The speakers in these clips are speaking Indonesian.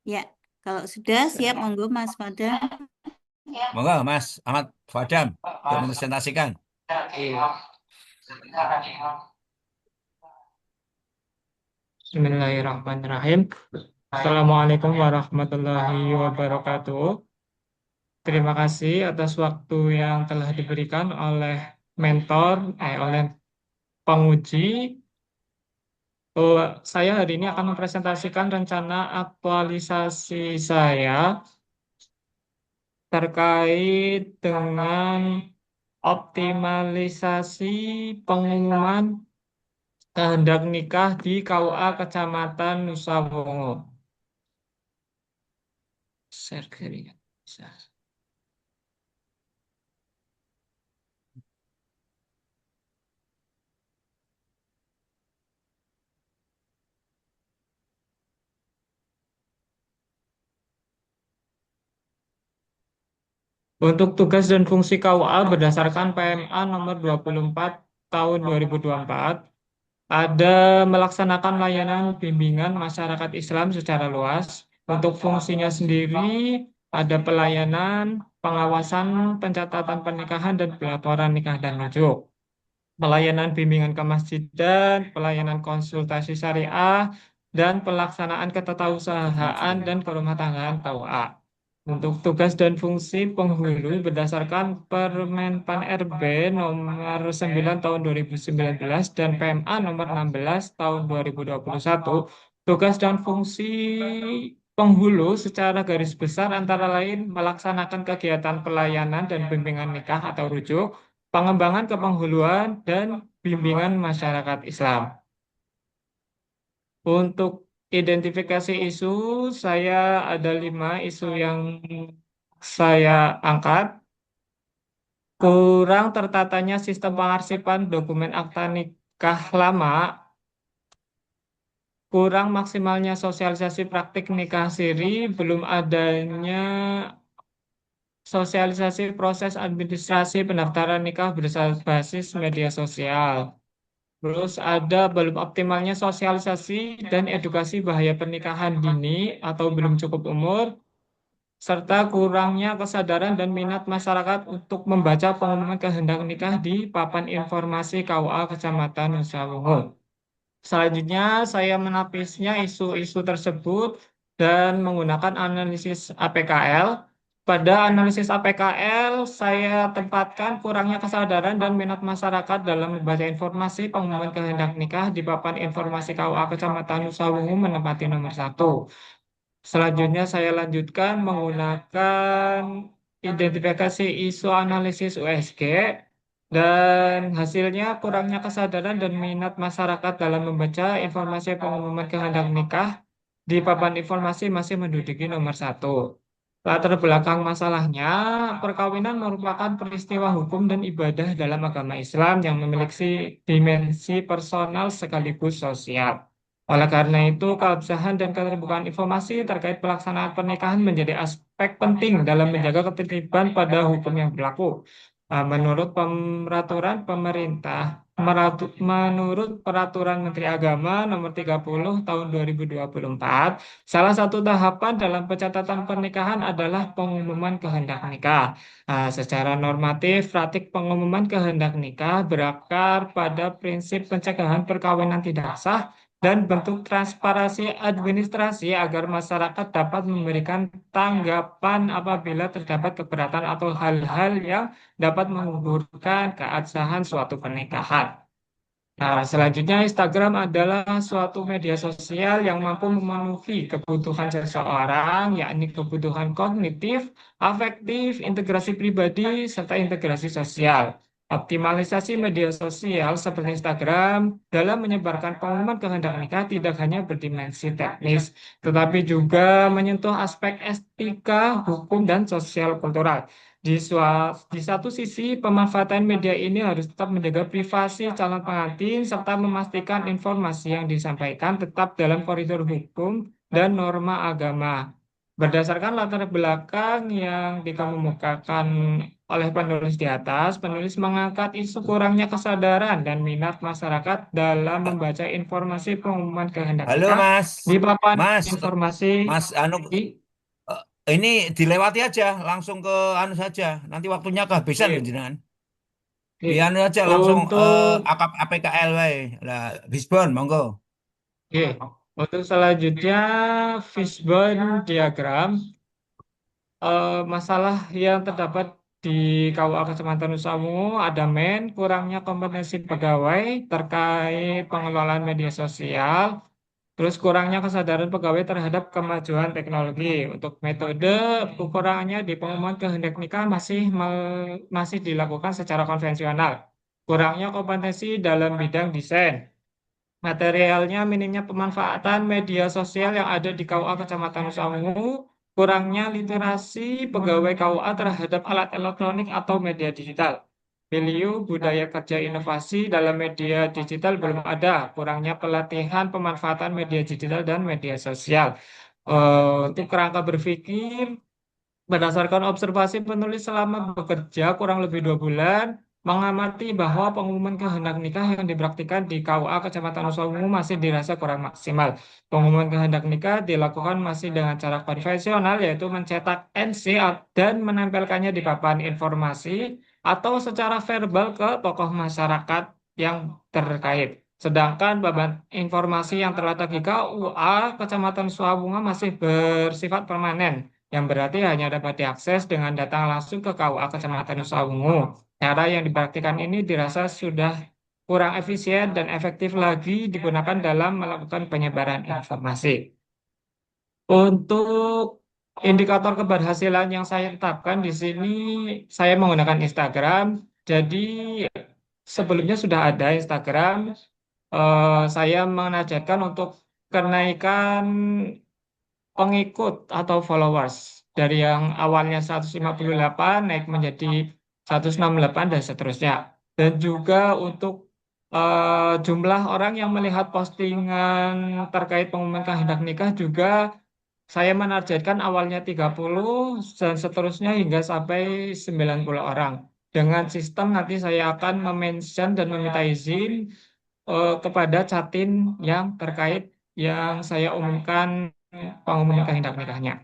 Ya, kalau sudah siap, monggo Mas Fadam. Monggo Mas Ahmad Fadam untuk mempresentasikan. Bismillahirrahmanirrahim. Assalamualaikum warahmatullahi wabarakatuh. Terima kasih atas waktu yang telah diberikan oleh oleh penguji. Saya hari ini akan mempresentasikan rencana aktualisasi saya terkait dengan optimalisasi pengumuman kehendak nikah di KUA Kecamatan Nusa Wungu. Share jaringan. Bisa. Untuk tugas dan fungsi KUA berdasarkan PMA nomor 24 tahun 2024, ada melaksanakan layanan bimbingan masyarakat Islam secara luas. Untuk fungsinya sendiri, ada pelayanan, pengawasan, pencatatan pernikahan, dan pelaporan nikah dan nujuk. Pelayanan bimbingan kemasjidan, pelayanan konsultasi syariah, dan pelaksanaan ketetausahaan dan kerumah tanggaan KUA. Untuk tugas dan fungsi penghulu berdasarkan Permen Pan RB nomor 9 tahun 2019 dan PMA nomor 16 tahun 2021, tugas dan fungsi penghulu secara garis besar antara lain melaksanakan kegiatan pelayanan dan bimbingan nikah atau rujuk, pengembangan kepenghuluan, dan bimbingan masyarakat Islam. Untuk identifikasi isu, saya ada 5 isu yang saya angkat. Kurang tertatanya sistem pengarsipan dokumen akta nikah lama, kurang maksimalnya sosialisasi praktik nikah siri, belum adanya sosialisasi proses administrasi pendaftaran nikah berbasis media sosial. Terus ada belum optimalnya sosialisasi dan edukasi bahaya pernikahan dini atau belum cukup umur, serta kurangnya kesadaran dan minat masyarakat untuk membaca pengumuman kehendak nikah di papan informasi KUA Kecamatan Nusa Wungu. Selanjutnya, saya menapisnya isu-isu tersebut dan menggunakan analisis APKL. Pada analisis APKL, saya tempatkan kurangnya kesadaran dan minat masyarakat dalam membaca informasi pengumuman kehendak nikah di papan informasi KUA Kecamatan Nusa Wungu menempati nomor 1. Selanjutnya, saya lanjutkan menggunakan identifikasi isu analisis USG. Dan hasilnya kurangnya kesadaran dan minat masyarakat dalam membaca informasi pengumuman kehendak nikah di papan informasi masih menduduki nomor 1. Latar belakang masalahnya, perkawinan merupakan peristiwa hukum dan ibadah dalam agama Islam yang memiliki dimensi personal sekaligus sosial. Oleh karena itu, keabsahan dan keterbukaan informasi terkait pelaksanaan pernikahan menjadi aspek penting dalam menjaga ketertiban pada hukum yang berlaku. Menurut peraturan pemerintah, menurut Peraturan Menteri Agama Nomor 30 Tahun 2024, salah satu tahapan dalam pencatatan pernikahan adalah pengumuman kehendak nikah. Secara normatif, praktik pengumuman kehendak nikah berakar pada prinsip pencegahan perkawinan tidak sah dan bentuk transparansi administrasi agar masyarakat dapat memberikan tanggapan apabila terdapat keberatan atau hal-hal yang dapat menggugurkan keabsahan suatu pernikahan. Nah, selanjutnya Instagram adalah suatu media sosial yang mampu memenuhi kebutuhan seseorang, yakni kebutuhan kognitif, afektif, integrasi pribadi, serta integrasi sosial. Optimalisasi media sosial seperti Instagram dalam menyebarkan pengumuman kehendak nikah tidak hanya berdimensi teknis, tetapi juga menyentuh aspek etika, hukum, dan sosial kultural. Di satu sisi, pemanfaatan media ini harus tetap menjaga privasi calon pengantin serta memastikan informasi yang disampaikan tetap dalam koridor hukum dan norma agama. Berdasarkan latar belakang yang dikemukakan oleh penulis di atas, penulis mengangkat isu kurangnya kesadaran dan minat masyarakat dalam membaca informasi pengumuman kehendak Halo nikah Mas, di papan Mas, informasi Mas, anu, di, eh, ini dilewati aja, langsung ke anu saja. Nanti waktunya kehabisan loh di, jenengan. Di di. anu aja langsung Untuk akap APKL wae. Lah, Bisbon, monggo. Oke, untuk selanjutnya fishbone diagram, masalah yang terdapat di KUA Kecamatan Nusamu ada kurangnya kompetensi pegawai terkait pengelolaan media sosial, terus kurangnya kesadaran pegawai terhadap kemajuan teknologi. Untuk metode kekurangannya di pengumuman kehendak nikah masih dilakukan secara konvensional. Kurangnya kompetensi dalam bidang desain. Materialnya minimnya pemanfaatan media sosial yang ada di KUA Kecamatan Nusamungu, kurangnya literasi pegawai KUA terhadap alat elektronik atau media digital. Milieu budaya kerja inovasi dalam media digital belum ada, kurangnya pelatihan pemanfaatan media digital dan media sosial. Untuk kerangka berpikir, berdasarkan observasi penulis selama bekerja kurang lebih 2 bulan, mengamati bahwa pengumuman kehendak nikah yang dipraktikkan di KUA Kecamatan Nusamungu masih dirasa kurang maksimal. Pengumuman kehendak nikah dilakukan masih dengan cara konvensional, yaitu mencetak NC dan menempelkannya di papan informasi atau secara verbal ke tokoh masyarakat yang terkait. Sedangkan beban informasi yang terletak di KUA Kecamatan Nusamungu masih bersifat permanen yang berarti hanya dapat diakses dengan datang langsung ke KUA Kecamatan Nusamungu. Cara yang dipraktikkan ini dirasa sudah kurang efisien dan efektif lagi digunakan dalam melakukan penyebaran informasi. Untuk indikator keberhasilan yang saya tetapkan di sini, saya menggunakan Instagram. Jadi sebelumnya sudah ada Instagram. Saya menargetkan untuk kenaikan pengikut atau followers dari yang awalnya 158 naik menjadi 168 dan seterusnya. Dan juga untuk jumlah orang yang melihat postingan terkait pengumuman kehendak nikah juga saya menargetkan awalnya 30 dan seterusnya hingga sampai 90 orang. Dengan sistem nanti saya akan memention dan meminta izin kepada Catin yang terkait yang saya umumkan pengumuman kehendak nikahnya.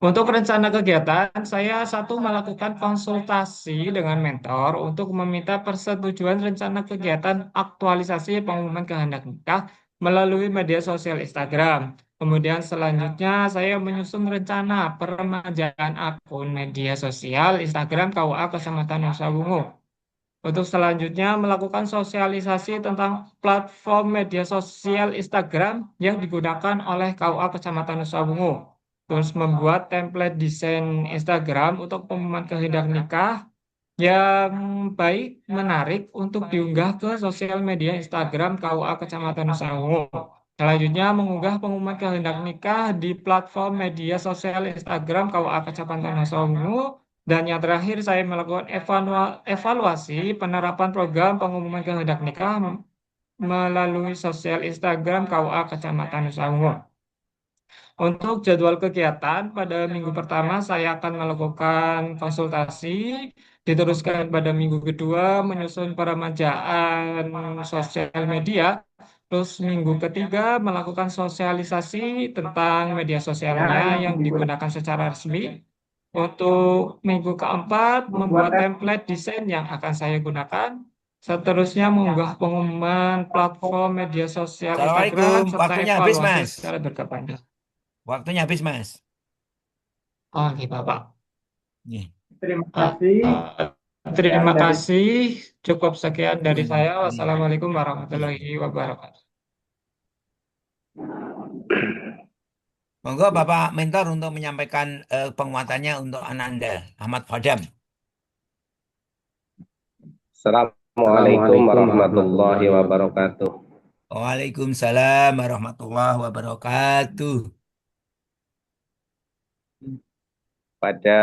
Untuk rencana kegiatan, saya satu melakukan konsultasi dengan mentor untuk meminta persetujuan rencana kegiatan aktualisasi pengumuman kehendak nikah melalui media sosial Instagram. Kemudian selanjutnya saya menyusun rencana peremajaan akun media sosial Instagram KUA Kecamatan Nusamungu. Untuk selanjutnya melakukan sosialisasi tentang platform media sosial Instagram yang digunakan oleh KUA Kecamatan Nusamungu. Terus membuat template desain Instagram untuk pengumuman kehendak nikah yang baik, menarik untuk diunggah ke sosial media Instagram KUA Kecamatan Nusamungu. Selanjutnya mengunggah pengumuman kehendak nikah di platform media sosial Instagram KUA Kecamatan Nusamungu. Dan yang terakhir saya melakukan evaluasi penerapan program pengumuman kehendak nikah melalui sosial Instagram KUA Kecamatan Nusamungu. Untuk jadwal kegiatan, pada minggu pertama saya akan melakukan konsultasi, diteruskan pada minggu kedua menyusun peremajaan sosial media, terus minggu ketiga melakukan sosialisasi tentang media sosialnya yang digunakan secara resmi. Untuk minggu keempat, membuat template desain yang akan saya gunakan. Seterusnya mengunggah pengumuman platform media sosial Instagram Assalamualaikum. serta Waktunya habis, evaluasi Mas. secara berkepanjangan. Waktunya habis, Mas. Oke, Bapak. Nih. Terima Eh, kasih. eh, Terima kasih. Cukup sekian dari saya. Ini. Wassalamualaikum warahmatullahi wabarakatuh. Monggo Bapak Mentor untuk menyampaikan penguatannya untuk Ananda Ahmad Fadam. Assalamualaikum warahmatullahi wabarakatuh. Waalaikumsalam warahmatullahi wabarakatuh. Pada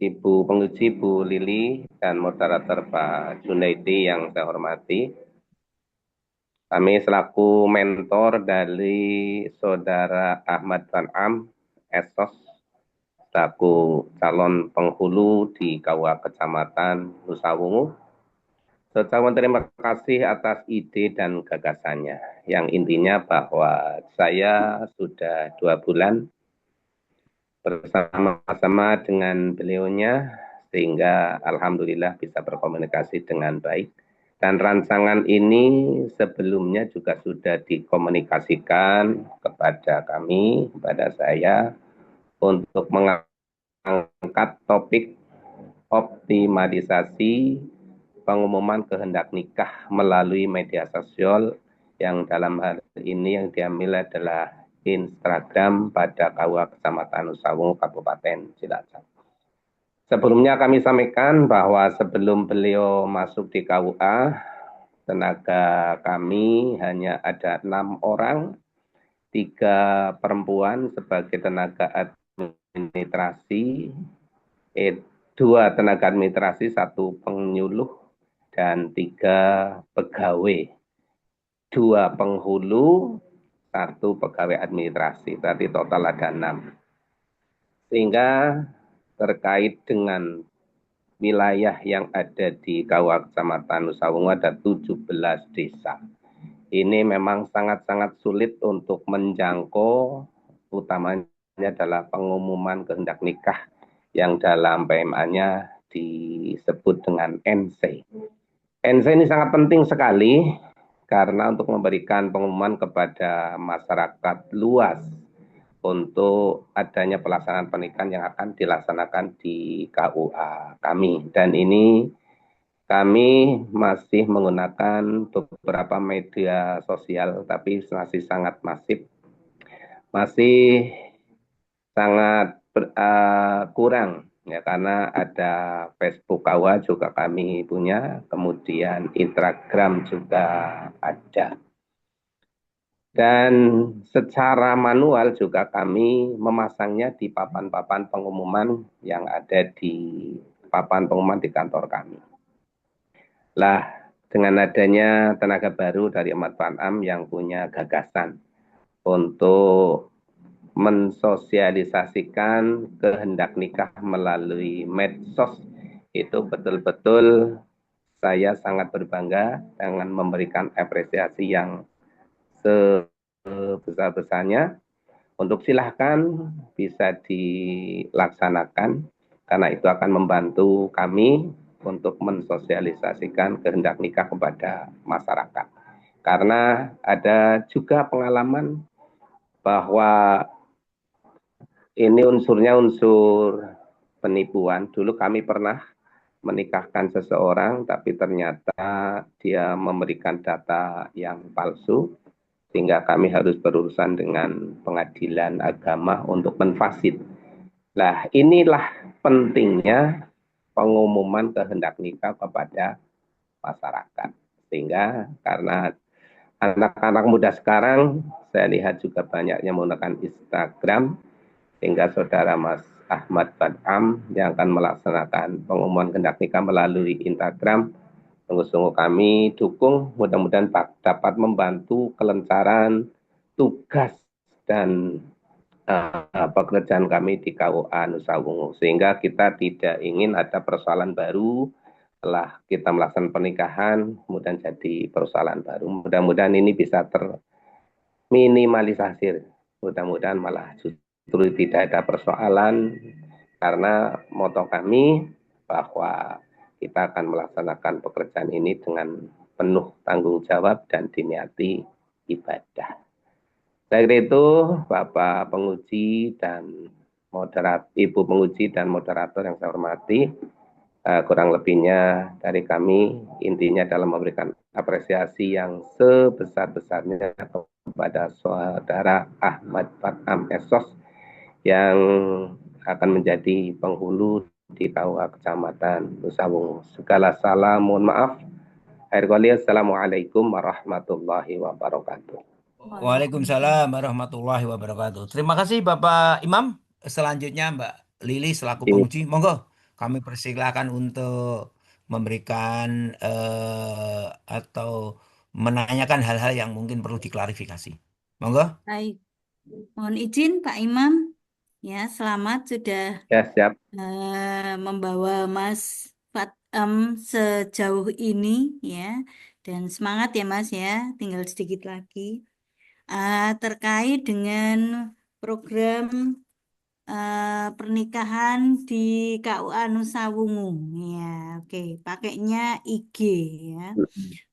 Ibu Penguji Bu Lili dan moderator Pak Junaidi yang saya hormati, kami selaku mentor dari Saudara Ahmad Tan'am, Esos, selaku calon penghulu di KUA Kecamatan Nusa Wungu. Saya terima kasih atas ide dan gagasannya. Yang intinya bahwa saya sudah 2 bulan bersama-sama dengan beliaunya, sehingga alhamdulillah bisa berkomunikasi dengan baik. Dan rancangan ini sebelumnya juga sudah dikomunikasikan kepada kami, kepada saya, untuk mengangkat topik optimalisasi pengumuman kehendak nikah melalui media sosial, yang dalam hal ini yang diambil adalah Instagram pada KUA Kecamatan Nusa Wungu Kabupaten Cilacap. Sebelumnya kami sampaikan bahwa sebelum beliau masuk di KUA, tenaga kami hanya ada 6 orang, 3 perempuan sebagai tenaga administrasi, 2 tenaga administrasi, 1 penyuluh, dan 3 pegawai, 2 penghulu, 1 pegawai administrasi. Tadi total ada 6. Sehingga terkait dengan wilayah yang ada di KUA Kecamatan Nusa Wungu ada 17 desa. Ini memang sangat-sangat sulit untuk menjangkau, utamanya adalah pengumuman kehendak nikah yang dalam PMA-nya disebut dengan NC. NC ini sangat penting sekali karena untuk memberikan pengumuman kepada masyarakat luas untuk adanya pelaksanaan pernikahan yang akan dilaksanakan di KUA kami. Dan ini kami masih menggunakan beberapa media sosial, tapi masih sangat masif, masih sangat kurang ya, karena ada Facebook KUA juga kami punya, kemudian Instagram juga ada. Dan secara manual juga kami memasangnya di papan-papan pengumuman yang ada di papan pengumuman di kantor kami. Lah, dengan adanya tenaga baru dari Ahmad Fanam yang punya gagasan untuk mensosialisasikan kehendak nikah melalui medsos, itu betul-betul saya sangat berbangga dengan memberikan apresiasi yang sebesar-besarnya. Untuk silahkan bisa dilaksanakan, karena itu akan membantu kami untuk mensosialisasikan kehendak nikah kepada masyarakat. Karena ada juga pengalaman bahwa ini unsurnya unsur penipuan. Dulu kami pernah menikahkan seseorang, tapi ternyata dia memberikan data yang palsu, sehingga kami harus berurusan dengan pengadilan agama untuk menfasid. Nah, inilah pentingnya pengumuman kehendak nikah kepada masyarakat. Sehingga karena anak-anak muda sekarang, saya lihat juga banyaknya menggunakan Instagram, sehingga saudara Mas Ahmad Badam yang akan melaksanakan pengumuman kehendak nikah melalui Instagram, sungguh-sungguh kami dukung, mudah-mudahan dapat membantu kelancaran tugas dan pekerjaan kami di KUA Nusa Wungu, sehingga kita tidak ingin ada persoalan baru setelah kita melaksanakan pernikahan, kemudian jadi persoalan baru. Mudah-mudahan ini bisa terminimalisasi, mudah-mudahan malah justru tidak ada persoalan, karena moto kami bahwa kita akan melaksanakan pekerjaan ini dengan penuh tanggung jawab dan diniati ibadah. Dari itu, Bapak penguji dan Ibu penguji dan moderator yang saya hormati, kurang lebihnya dari kami, intinya dalam memberikan apresiasi yang sebesar-besarnya kepada saudara Ahmad Fatham Esos yang akan menjadi penghulu di KUA Kecamatan Nusa Wungu. Segala salah, mohon maaf. Assalamualaikum warahmatullahi wabarakatuh. Waalaikumsalam warahmatullahi wabarakatuh. Terima kasih Bapak Imam. Selanjutnya Mbak Lili selaku penguji, monggo kami persilakan untuk memberikan atau menanyakan hal-hal yang mungkin perlu diklarifikasi. Monggo. Baik. Mohon izin Pak Imam. Ya, selamat sudah Ya, siap. membawa Mas Fatam sejauh ini ya. Dan semangat ya Mas ya, tinggal sedikit lagi. Terkait dengan program pernikahan di KUA Nusa Wungu. Ya, oke, pakainya IG ya.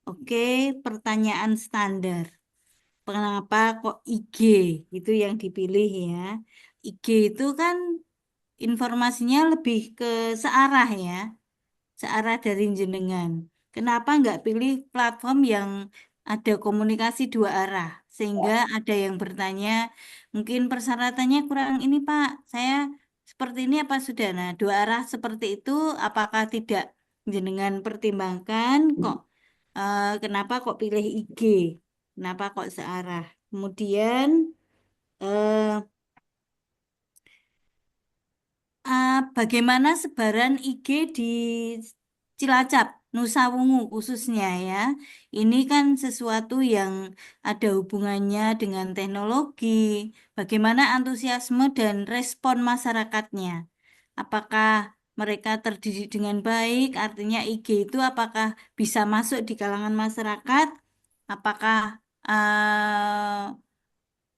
Oke, pertanyaan standar. Kenapa kok IG itu yang dipilih ya? IG itu kan informasinya lebih ke searah ya, searah dari jenengan. Kenapa nggak pilih platform yang ada komunikasi dua arah? Sehingga ada yang bertanya, mungkin persyaratannya kurang ini Pak, saya seperti ini apa sudah? Nah, dua arah seperti itu apakah tidak jenengan pertimbangkan kok? Kenapa kok pilih IG? Kenapa kok searah? Kemudian eh, bagaimana sebaran IG di Cilacap, Nusa Wungu khususnya ya. Ini kan sesuatu yang ada hubungannya dengan teknologi. Bagaimana antusiasme dan respon masyarakatnya? Apakah mereka terdidik dengan baik? Artinya IG itu apakah bisa masuk di kalangan masyarakat? Apakah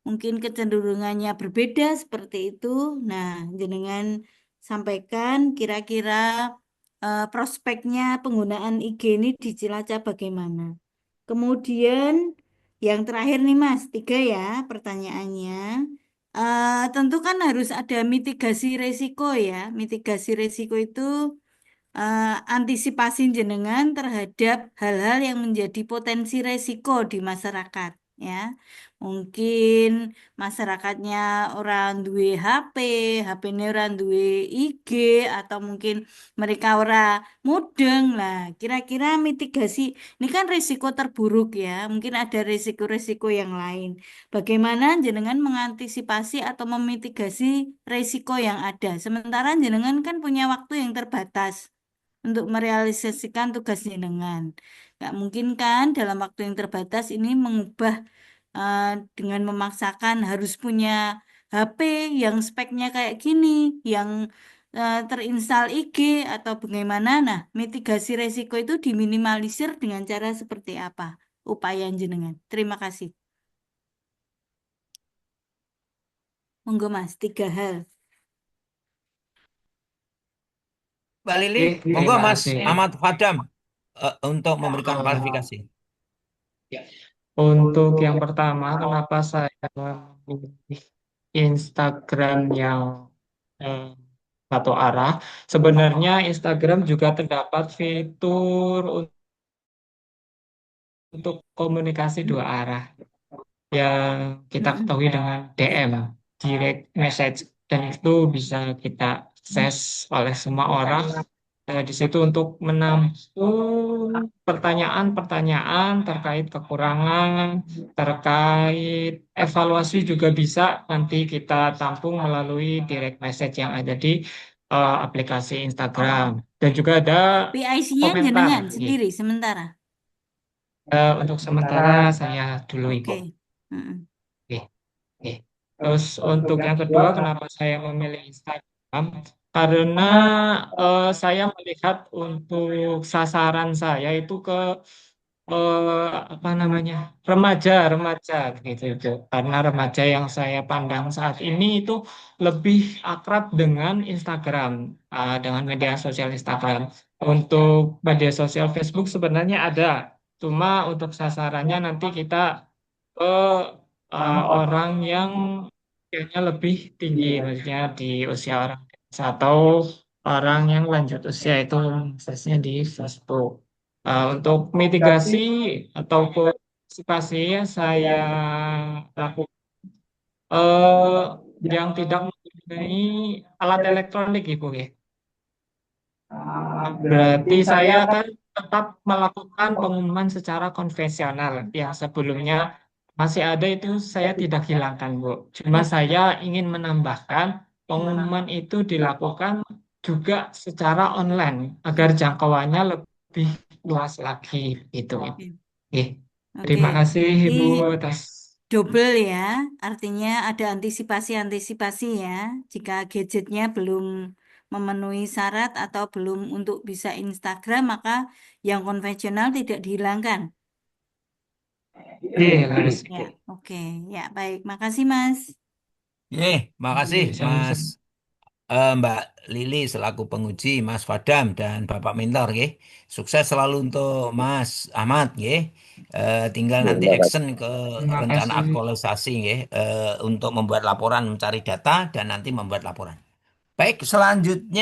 mungkin kecenderungannya berbeda seperti itu. Nah, jenengan sampaikan kira-kira prospeknya penggunaan IG ini di Cilacap bagaimana. Kemudian yang terakhir nih Mas, tiga ya pertanyaannya. Tentu kan harus ada mitigasi resiko ya. Mitigasi resiko itu antisipasi jenengan terhadap hal-hal yang menjadi potensi resiko di masyarakat ya. Mungkin masyarakatnya orang duwe HP, HP-nya orang duwe IG atau mungkin mereka orang mudeng lah. Kira-kira mitigasi ini kan risiko terburuk ya. Mungkin ada risiko-risiko yang lain. Bagaimana jenengan mengantisipasi atau memitigasi risiko yang ada? Sementara jenengan kan punya waktu yang terbatas untuk merealisasikan tugas jenengan. Nggak mungkin kan dalam waktu yang terbatas ini mengubah eh, dengan memaksakan harus punya HP yang speknya kayak gini, yang terinstal IG atau bagaimana. Nah, mitigasi resiko itu diminimalisir dengan cara seperti apa? Upaya jenengan. Terima kasih. Monggo Mas, tiga hal. Mbak Lili, Oke, monggo terima Mas kasih. Ahmad Fadam untuk memberikan Eh, klarifikasi. untuk yang pertama, kenapa saya memilih Instagram yang eh, satu arah? Sebenarnya Instagram juga terdapat fitur untuk komunikasi dua arah yang kita Mm-mm. ketahui dengan DM, direct message, dan itu bisa kita akses oleh semua orang di situ untuk menampung pertanyaan-pertanyaan terkait kekurangan, terkait evaluasi juga bisa nanti kita tampung melalui direct message yang ada di aplikasi Instagram. Dan juga ada PIC-nya komentar. jenengan sendiri sementara. Untuk sementara saya dulu Ibu. Oke. Mm-mm. Oke. Oke. Terus untuk yang kedua, kenapa saya memilih Instagram? Karena saya melihat untuk sasaran saya itu ke apa namanya remaja gitu itu. Karena remaja yang saya pandang saat ini itu lebih akrab dengan Instagram, dengan media sosial Instagram. Untuk media sosial Facebook sebenarnya ada, cuma untuk sasarannya nanti kita ke orang yang usianya lebih tinggi, maksudnya di usia orang dewasa atau orang yang lanjut usia itu aksesnya di Facebook. Untuk mitigasi ataupun antisipasi yang saya lakukan eh, yang tidak menggunakan alat elektronik, Ibu ya. Berarti saya akan tetap melakukan pengumuman secara konvensional yang sebelumnya masih ada itu saya tidak hilangkan, Bu. Cuma saya ingin menambahkan pengumuman itu dilakukan juga secara online agar jangkauannya lebih luas lagi gitu. Oke. Oke. Oke. Terima kasih Berarti Ibu atas double ya, artinya ada antisipasi-antisipasi ya. Jika gadgetnya belum memenuhi syarat atau belum untuk bisa Instagram, maka yang konvensional tidak dihilangkan. Iya, Mas. Ya, oke. Ya, baik. Makasih, Mas. Makasih Iya, Mas sama-sama. Mbak Lili selaku penguji, Mas Fadam dan Bapak Mentor, nggih. Sukses selalu untuk Mas Ahmad, nggih. Tinggal nanti Terima kasih. action ke Terima rencana kasih. aktualisasi, nggih, untuk membuat laporan, mencari data dan nanti membuat laporan. Baik, selanjutnya.